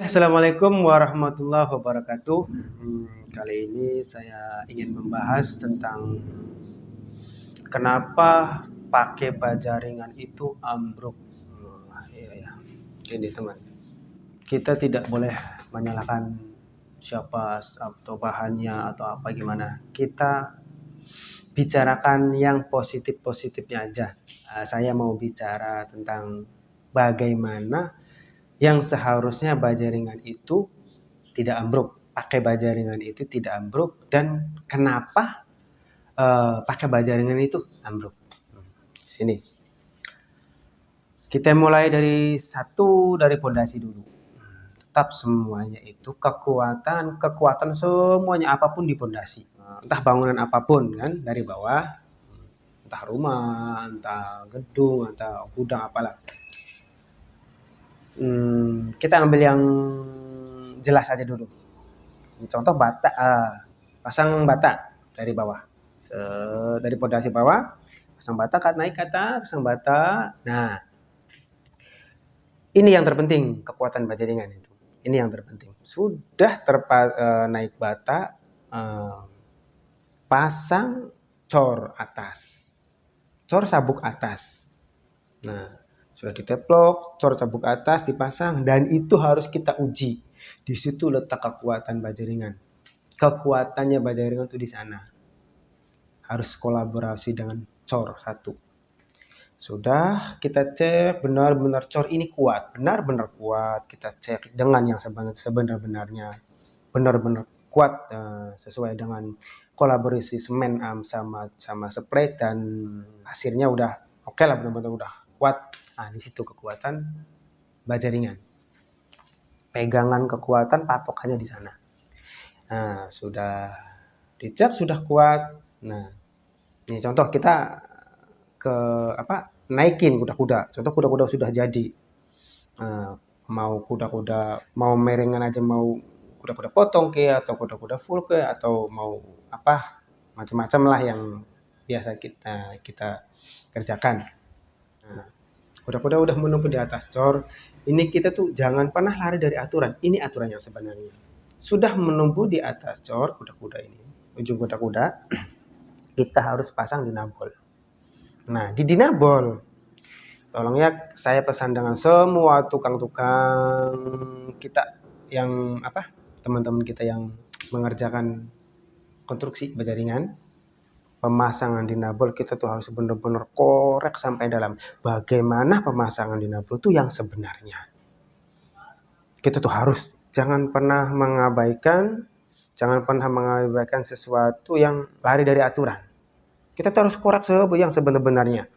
Assalamualaikum warahmatullahi wabarakatuh. Kali ini saya ingin membahas tentang kenapa pakai baja ringan itu ambruk. Iya ya. Ini teman, kita tidak boleh menyalahkan siapa atau bahannya atau apa gimana. Kita bicarakan yang positif-positifnya aja. Saya mau bicara tentang bagaimana yang seharusnya baja ringan itu tidak ambruk, pakai baja ringan itu tidak ambruk, dan kenapa pakai baja ringan itu ambruk. Sini kita mulai dari pondasi dulu. Tetap semuanya itu kekuatan semuanya apapun di pondasi, entah bangunan apapun kan, dari bawah, entah rumah, entah gedung, entah gudang apalah. Kita ambil yang jelas aja dulu. Contoh bata, pasang bata dari bawah, dari pondasi bawah, pasang bata, naik ke atas, pasang bata. Nah, ini yang terpenting, kekuatan baja ringan itu. Ini yang terpenting. Sudah naik bata, pasang cor atas, cor sabuk atas. Nah, sudah diteplok, cor sabuk atas dipasang, dan itu harus kita uji. Di situ letak kekuatan baja ringan. Kekuatannya baja ringan itu di sana. Harus kolaborasi dengan cor satu. Sudah kita cek benar-benar cor ini kuat, benar-benar kuat. Kita cek dengan yang sebenar-benarnya, benar-benar kuat, sesuai dengan kolaborasi semen sama spray, dan hasilnya udah oke lah, benar-benar udah kuat. Nah, di situ kekuatan baja ringan. Pegangan kekuatan patokannya di sana. Nah, sudah dicek sudah kuat. Nah, ini contoh kita naikin kuda-kuda. Contoh kuda-kuda sudah jadi. Mau kuda-kuda mau merengan aja, mau kuda-kuda potong atau kuda-kuda full atau mau apa, macam-macam lah yang biasa kita kerjakan. Nah, kuda-kuda udah menumpuk di atas cor. Ini kita tuh jangan pernah lari dari aturan. Ini aturan yang sebenarnya. Sudah menumpuk di atas cor kuda-kuda ini, ujung kuda-kuda, kita harus pasang dinabol. Nah, di dinabol, tolong ya, saya pesan dengan semua tukang-tukang kita yang teman-teman kita yang mengerjakan konstruksi baja ringan, pemasangan dinabol kita tuh harus benar-benar korek sampai dalam. Bagaimana pemasangan dinabol itu yang sebenarnya. Kita tuh harus jangan pernah mengabaikan sesuatu yang lari dari aturan. Kita tuh harus korek yang sebenar-benarnya.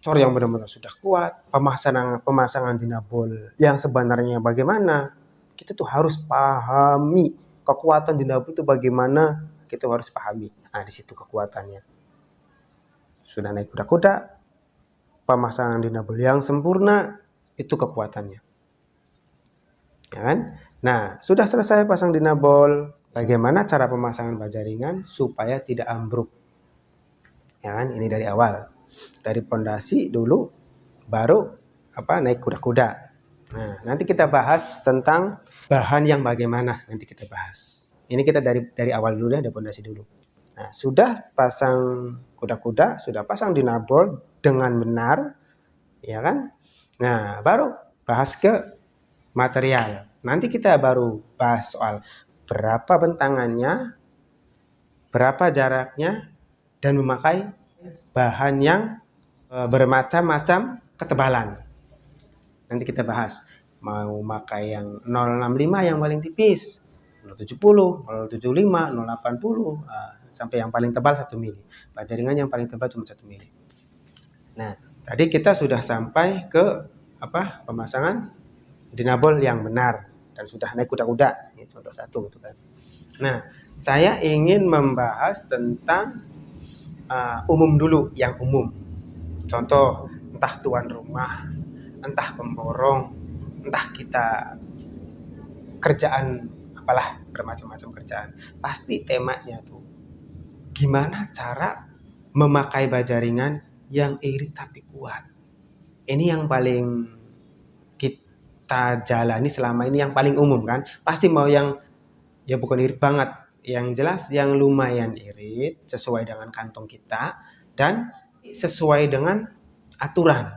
Cor yang benar-benar sudah kuat, pemasangan dinabol yang sebenarnya bagaimana. Kita tuh harus pahami kekuatan dinabol itu bagaimana, kita harus pahami. Nah, di situ kekuatannya. Sudah naik kuda-kuda, pemasangan dinabol yang sempurna, itu kekuatannya. Ya kan? Nah, sudah selesai pasang dinabol, bagaimana cara pemasangan baja ringan supaya tidak ambruk. Ya kan? Ini dari awal. Dari pondasi dulu, baru naik kuda-kuda. Nah, nanti kita bahas tentang bahan yang bagaimana, nanti kita bahas. Ini kita dari awal dulu ya, dari pondasi dulu. Nah, sudah pasang kuda-kuda, sudah pasang dinabol dengan benar, ya kan? Nah, baru bahas ke material. Nanti kita baru bahas soal berapa bentangannya, berapa jaraknya, dan memakai bahan yang bermacam-macam ketebalan. Nanti kita bahas. Mau pakai yang 065 yang paling tipis, 070, 075, 080, sampai yang paling tebal 1 mili. Baja ringan yang paling tebal cuma 1 mili. Nah, tadi kita sudah sampai ke pemasangan dinabol yang benar dan sudah naik kuda-kuda. Ini contoh satu gitu kan. Nah, saya ingin membahas tentang umum dulu, yang umum. Contoh, entah tuan rumah, entah pemborong, entah kita kerjaan apalah, bermacam-macam kerjaan. Pasti temanya tuh gimana cara memakai baja ringan yang irit tapi kuat. Ini yang paling kita jalani selama ini yang paling umum kan. Pasti mau yang ya bukan irit banget, yang jelas yang lumayan irit sesuai dengan kantong kita dan sesuai dengan aturan.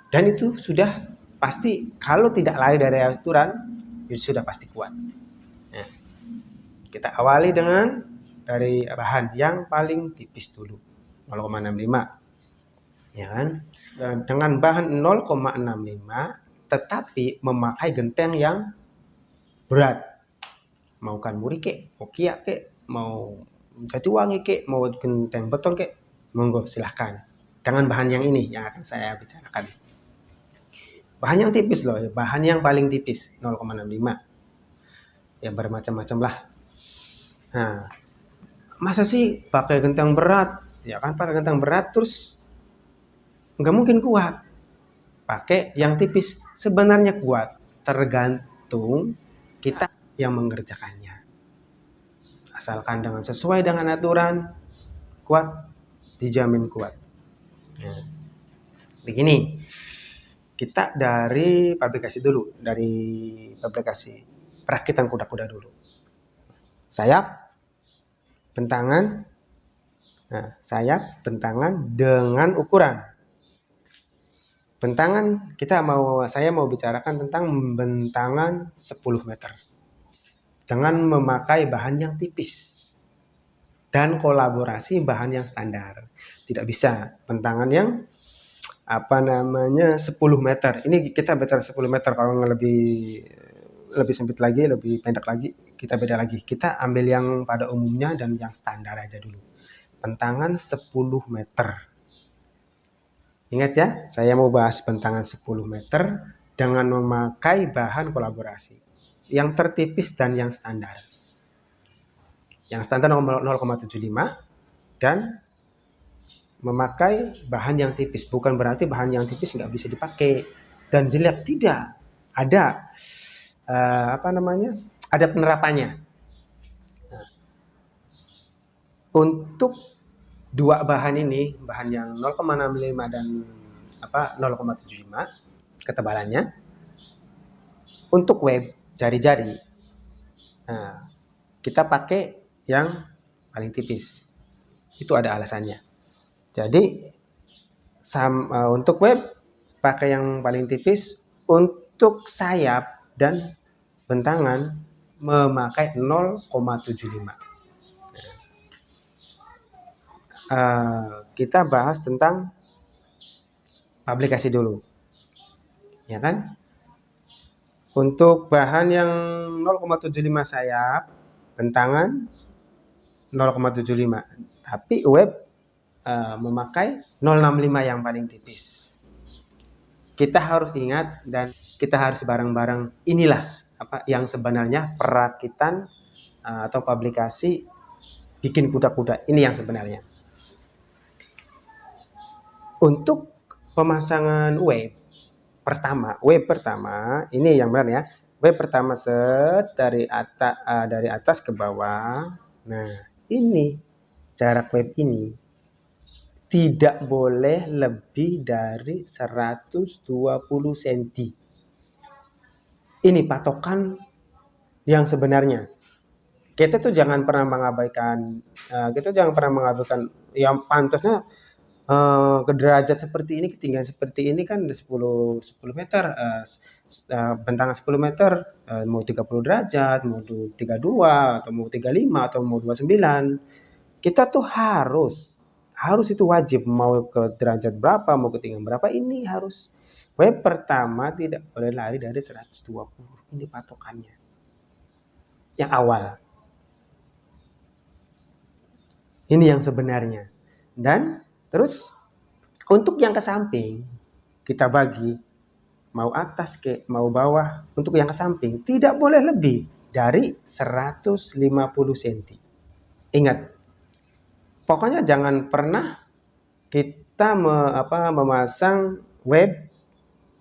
Dan itu sudah pasti kalau tidak lari dari aturan itu sudah pasti kuat. Nah, kita awali dari bahan yang paling tipis dulu, 0,65. Ya kan? Dengan bahan 0,65 tetapi memakai genteng yang berat. Mau kanmuri kek, mau kiak kek, mau Jatiwangi kek, mau genteng beton kek, monggo silahkan. Dengan bahan yang ini yang akan saya bicarakan. Bahan yang tipis loh, bahan yang paling tipis 0,65. Ya bermacam-macam lah. Nah, masa sih pakai genteng berat? Ya kan pakai genteng berat terus nggak mungkin kuat. Pakai yang tipis sebenarnya kuat, tergantung kita yang mengerjakannya. Asalkan sesuai dengan aturan, kuat, dijamin kuat. Nah, begini, kita dari pabrikasi dulu, dari pabrikasi perakitan kuda-kuda dulu. Sayap, bentangan, sayap, bentangan dengan ukuran. Bentangan saya mau bicarakan tentang bentangan 10 meter. Dengan memakai bahan yang tipis dan kolaborasi bahan yang standar. Tidak bisa bentangan yang 10 meter. Ini kita bicara 10 meter, kalau lebih sempit lagi, lebih pendek lagi, kita beda lagi. Kita ambil yang pada umumnya dan yang standar aja dulu. Bentangan 10 meter. Ingat ya, saya mau bahas bentangan 10 meter dengan memakai bahan kolaborasi. Yang tertipis dan yang standar. Yang standar 0,75 dan memakai bahan yang tipis. Bukan berarti bahan yang tipis nggak bisa dipakai dan jelek, tidak. Ada ada penerapannya. Nah, untuk dua bahan ini, bahan yang 0,65 dan 0,75 ketebalannya, untuk web jari-jari, nah, kita pakai yang paling tipis. Itu ada alasannya. Jadi untuk web pakai yang paling tipis, untuk sayap dan bentangan memakai 0,75. Kita bahas tentang aplikasi dulu, ya kan? Untuk bahan yang 0,75 sayap, bentangan 0,75, tapi web memakai 0,65 yang paling tipis. Kita harus ingat dan kita harus bareng-bareng, inilah yang sebenarnya perakitan atau pabrikasi bikin kuda-kuda. Ini yang sebenarnya. Untuk pemasangan web pertama ini yang benar ya. Web pertama dari atas ke bawah. Nah, ini jarak web ini tidak boleh lebih dari 120 cm. Ini patokan yang sebenarnya. Kita tuh jangan pernah mengabaikan yang pantasnya ke derajat seperti ini, ketinggian seperti ini kan 10 meter, bentangan 10 meter, mau 30 derajat, mau 32, atau mau 35, atau mau 29. Kita tuh harus itu wajib, mau ke derajat berapa, mau ketinggian berapa, ini harus. Web pertama tidak boleh lari dari 120. Ini patokannya. Yang awal. Ini yang sebenarnya. Dan terus untuk yang ke samping kita bagi, mau atas ke mau bawah. Untuk yang ke samping tidak boleh lebih dari 150 cm. Ingat, pokoknya jangan pernah kita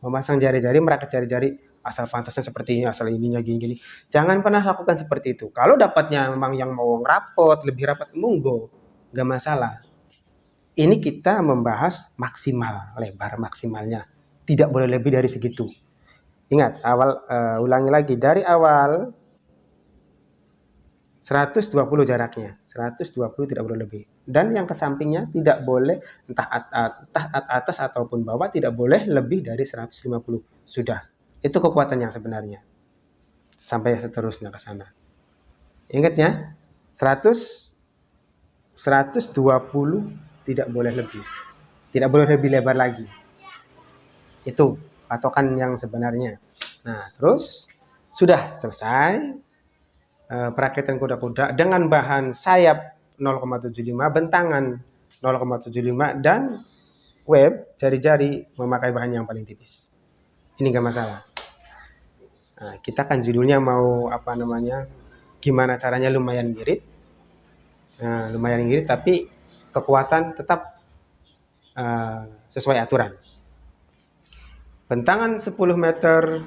memasang jari-jari, merakat jari-jari asal pantasnya seperti ini, asal ininya gini-gini. Jangan pernah lakukan seperti itu. Kalau dapatnya memang yang mau rapot, lebih rapat, monggo, gak masalah. Ini kita membahas maksimal, lebar maksimalnya. Tidak boleh lebih dari segitu. Ingat, ulangi lagi dari awal 120 jaraknya, 120 tidak boleh lebih. Dan yang ke sampingnya tidak boleh entah atas ataupun bawah, tidak boleh lebih dari 150. Sudah. Itu kekuatan yang sebenarnya. Sampai seterusnya ke sana. Ingat ya, 100 120 tidak boleh lebih. Tidak boleh lebih lebar lagi. Itu patokan yang sebenarnya. Nah, terus sudah selesai perakitan kuda-kuda dengan bahan sayap 0,75, bentangan 0,75 dan web jari-jari memakai bahan yang paling tipis. Ini enggak masalah. Nah, kita kan judulnya mau apa namanya? Gimana caranya lumayan ngirit. Nah, lumayan ngirit tapi kekuatan tetap sesuai aturan. Bentangan 10 meter,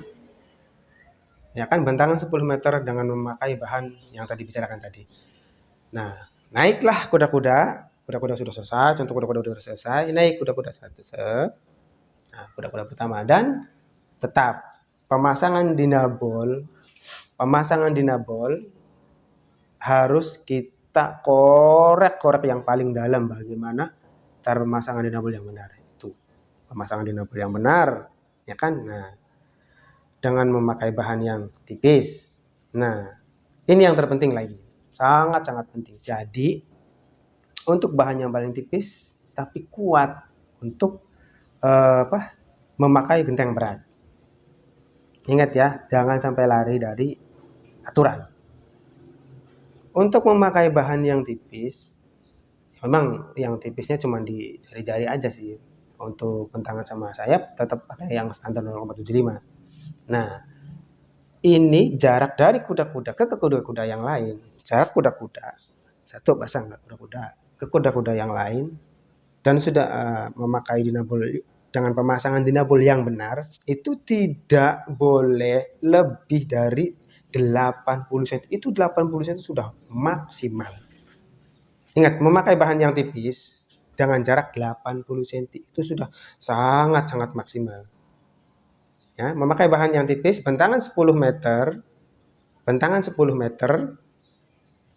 ya kan, bentangan 10 meter dengan memakai bahan yang tadi bicarakan tadi. Nah, naiklah kuda-kuda sudah selesai, contoh kuda-kuda sudah selesai, naik kuda-kuda satu set. Nah, kuda-kuda pertama dan tetap pemasangan dinabol harus kita korek yang paling dalam bagaimana cara pemasangan dinabol yang benar. Itu pemasangan dinabol yang benar, ya kan? Nah, dengan memakai bahan yang tipis. Nah, ini yang terpenting lagi. Sangat-sangat penting. Jadi, untuk bahan yang paling tipis tapi kuat untuk memakai genteng berat. Ingat ya, jangan sampai lari dari aturan. Untuk memakai bahan yang tipis, memang yang tipisnya cuma di jari-jari aja sih. Untuk bentangan sama sayap tetap pakai yang standar 0,75. Nah, ini jarak dari kuda-kuda ke kuda-kuda yang lain. Jarak kuda-kuda satu pasang kuda-kuda ke kuda-kuda yang lain dan sudah memakai dinabol dengan pemasangan dinabol yang benar, itu tidak boleh lebih dari 80 cm. Itu 80 cm sudah maksimal. Ingat, memakai bahan yang tipis dengan jarak 80 cm itu sudah sangat-sangat maksimal. Ya, memakai bahan yang tipis, bentangan 10 meter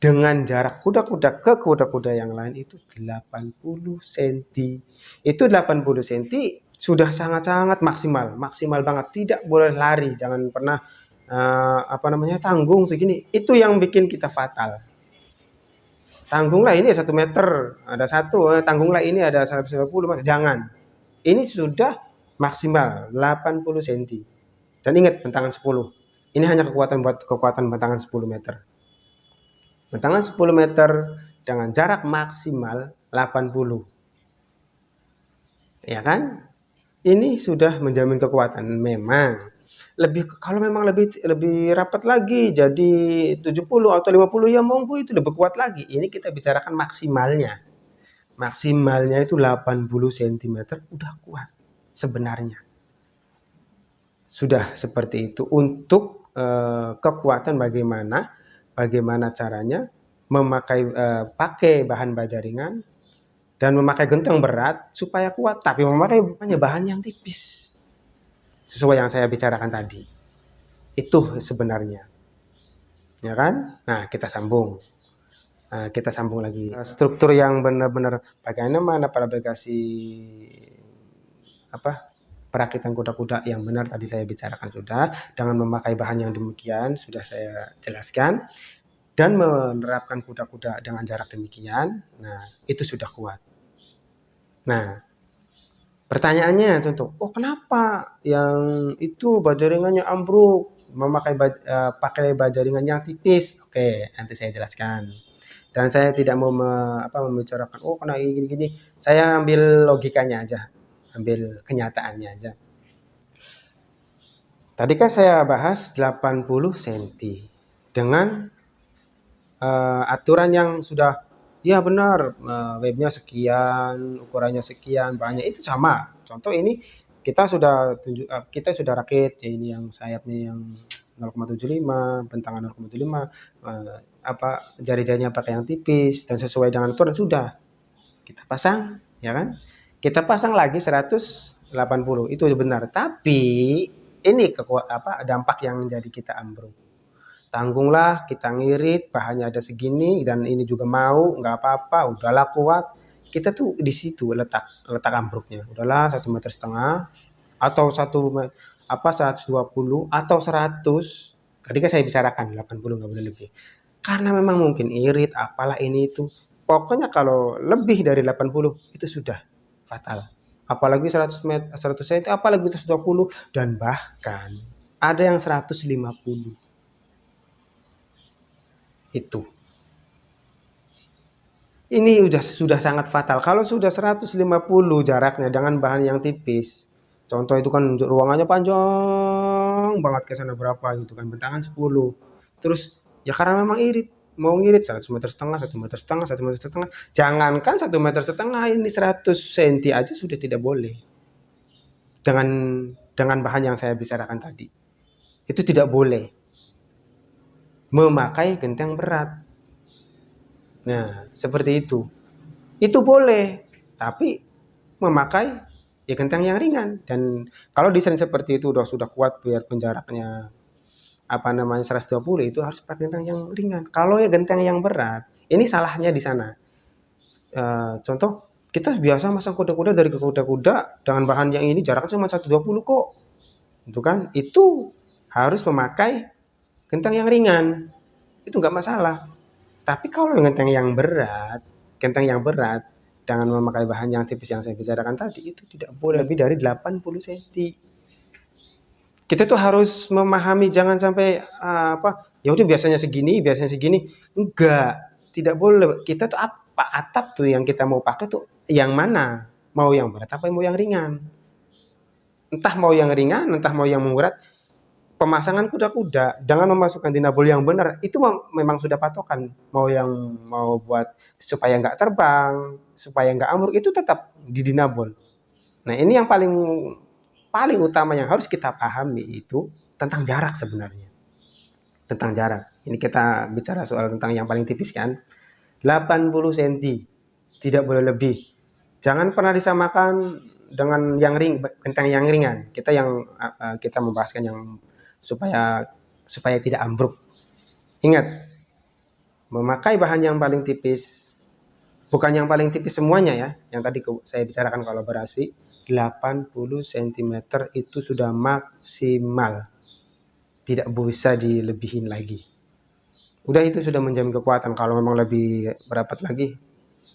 dengan jarak kuda-kuda ke kuda-kuda yang lain itu 80 cm. Itu 80 cm sudah sangat-sangat maksimal banget. Tidak boleh lari, jangan pernah tanggung segini. Itu yang bikin kita fatal. Tanggunglah ini 1 meter, ada satu, tanggunglah ini ada 150, jangan. Ini sudah maksimal 80 cm. Dan ingat bentangan 10. Ini hanya kekuatan bentangan 10 meter. Bentangan 10 meter dengan jarak maksimal 80. Ya kan? Ini sudah menjamin kekuatan. Memang kalau memang lebih rapat lagi jadi 70 atau 50 ya monggo, itu lebih kuat lagi. Ini kita bicarakan maksimalnya. Maksimalnya itu 80 cm udah kuat sebenarnya. Sudah seperti itu. Untuk kekuatan bagaimana caranya pakai bahan baja ringan dan memakai genteng berat supaya kuat, tapi memakai bahan yang tipis. Sesuai yang saya bicarakan tadi. Itu sebenarnya. Ya kan? Nah, kita sambung lagi. Struktur yang benar-benar bagaimana fabrikasi perakitan kuda-kuda yang benar tadi saya bicarakan sudah. Dengan memakai bahan yang demikian sudah saya jelaskan. Dan menerapkan kuda-kuda dengan jarak demikian. Nah, itu sudah kuat. Nah, pertanyaannya contoh, kenapa yang itu baja ringannya ambruk, pakai baja ringan yang tipis? Oke, nanti saya jelaskan. Dan saya tidak mau membicarakan karena gini. Saya ambil logikanya aja, ambil kenyataannya aja. Tadi kan saya bahas 80 cm dengan aturan yang sudah ya benar, webnya sekian, ukurannya sekian, banyak itu sama. Contoh ini kita sudah rakit ya, ini yang sayapnya yang 0,75, bentangan 0,75, jari-jarinya pakai yang tipis dan sesuai dengan aturan sudah. Kita pasang, ya kan? Kita pasang lagi 180, itu benar. Tapi Ini dampak yang menjadi kita ambruk. Tanggunglah, kita ngirit, bahannya ada segini dan ini juga mau, nggak apa-apa, udahlah kuat. Kita tuh di situ letak ambruknya. Udahlah 1,5 meter atau 120 atau 100. Tadi kan saya bicarakan 80 nggak boleh lebih. Karena memang mungkin irit, apalah ini itu. Pokoknya kalau lebih dari 80 itu sudah fatal. Apalagi 100 meter, 100 cm, apalagi 120 dan bahkan ada yang 150. Itu. Ini sudah sangat fatal. Kalau sudah 150 jaraknya dengan bahan yang tipis. Contoh itu kan ruangannya panjang banget ke sana berapa gitu kan, bentangan 10. Terus ya karena memang irit, mau ngirit 1,5 meter, 1,5 meter, 1,5 meter. Jangankan 1,5 meter, ini 100 cm aja sudah tidak boleh. Dengan bahan yang saya bicarakan tadi. Itu tidak boleh memakai genteng berat. Nah, seperti itu. Itu boleh, tapi memakai ya genteng yang ringan. Dan kalau desain seperti itu sudah kuat biar jaraknya 120, itu harus pakai genteng yang ringan. Kalau ya genteng yang berat, ini salahnya di sana. Contoh, kita biasa masang kuda-kuda dari kuda-kuda dengan bahan yang ini jaraknya cuma 120 kok. Itu kan, itu harus memakai genteng yang ringan. Itu nggak masalah. Tapi kalau genteng yang berat dengan memakai bahan yang tipis yang saya bicarakan tadi, itu tidak boleh lebih dari 80 cm. Kita tuh harus memahami, jangan sampai ya udah biasanya segini. Enggak, tidak boleh. Kita tuh atap tuh yang kita mau pakai tuh yang mana? Mau yang berat apa mau yang ringan? Entah mau yang ringan, entah mau yang berat. Pemasangan kuda-kuda dengan memasukkan dinabol yang benar itu memang sudah patokan. Mau buat supaya nggak terbang, supaya nggak ambruk, itu tetap di dinabol. Nah, ini yang paling utama yang harus kita pahami itu tentang jarak sebenarnya. Tentang jarak. Ini kita bicara soal tentang yang paling tipis kan. 80 cm. Tidak boleh lebih. Jangan pernah disamakan dengan genteng yang ringan. Kita membahaskan yang supaya tidak ambruk. Ingat, memakai bahan yang paling tipis, bukan yang paling tipis semuanya ya. Yang tadi saya bicarakan kolaborasi, 80 cm itu sudah maksimal. Tidak bisa dilebihin lagi. Udah, itu sudah menjamin kekuatan. Kalau memang lebih berapat lagi,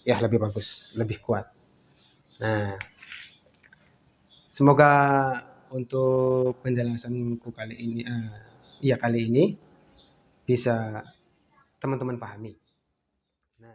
ya lebih bagus, lebih kuat. Nah, semoga untuk penjelasanku kali ini bisa teman-teman pahami. Nah.